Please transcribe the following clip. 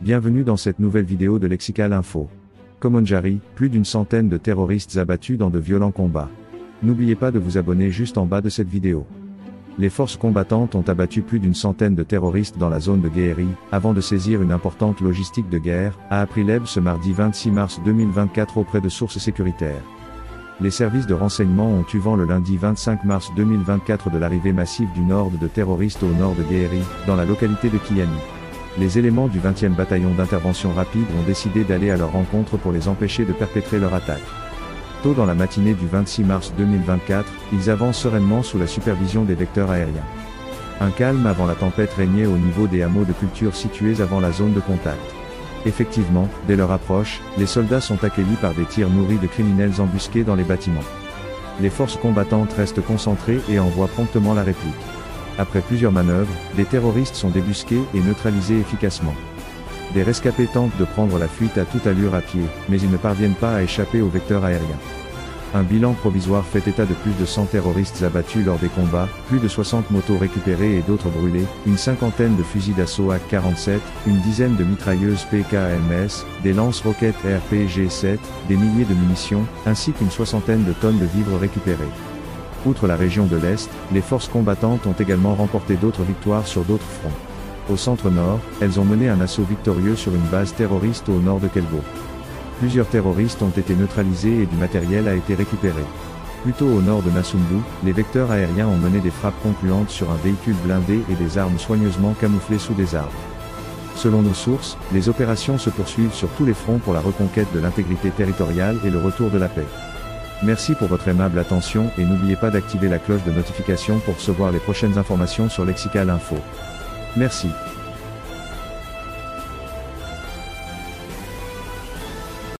Bienvenue dans cette nouvelle vidéo de Lexical Info. Comondjari, plus d'une centaine de terroristes abattus dans de violents combats. N'oubliez pas de vous abonner juste en bas de cette vidéo. Les forces combattantes ont abattu plus d'une centaine de terroristes dans la zone de Guéhéry, avant de saisir une importante logistique de guerre, a appris l'EB ce mardi 26 mars 2024 auprès de sources sécuritaires. Les services de renseignement ont eu vent le lundi 25 mars 2024 de l'arrivée massive d'une horde de terroristes au nord de Guéhéry, dans la localité de Kiyani. Les éléments du 20e bataillon d'intervention rapide ont décidé d'aller à leur rencontre pour les empêcher de perpétrer leur attaque. Tôt dans la matinée du 26 mars 2024, ils avancent sereinement sous la supervision des vecteurs aériens. Un calme avant la tempête régnait au niveau des hameaux de culture situés avant la zone de contact. Effectivement, dès leur approche, les soldats sont accueillis par des tirs nourris de criminels embusqués dans les bâtiments. Les forces combattantes restent concentrées et envoient promptement la réplique. Après plusieurs manœuvres, des terroristes sont débusqués et neutralisés efficacement. Des rescapés tentent de prendre la fuite à toute allure à pied, mais ils ne parviennent pas à échapper aux vecteurs aériens. Un bilan provisoire fait état de plus de 100 terroristes abattus lors des combats, plus de 60 motos récupérées et d'autres brûlées, une cinquantaine de fusils d'assaut AK-47, une dizaine de mitrailleuses PKMS, des lance-roquettes RPG-7, des milliers de munitions, ainsi qu'une soixantaine de tonnes de vivres récupérés. Outre la région de l'Est, les forces combattantes ont également remporté d'autres victoires sur d'autres fronts. Au centre-nord, elles ont mené un assaut victorieux sur une base terroriste au nord de Kelbo. Plusieurs terroristes ont été neutralisés et du matériel a été récupéré. Plutôt au nord de Nassundou, les vecteurs aériens ont mené des frappes concluantes sur un véhicule blindé et des armes soigneusement camouflées sous des arbres. Selon nos sources, les opérations se poursuivent sur tous les fronts pour la reconquête de l'intégrité territoriale et le retour de la paix. Merci pour votre aimable attention et n'oubliez pas d'activer la cloche de notification pour recevoir les prochaines informations sur Lexical Info. Merci.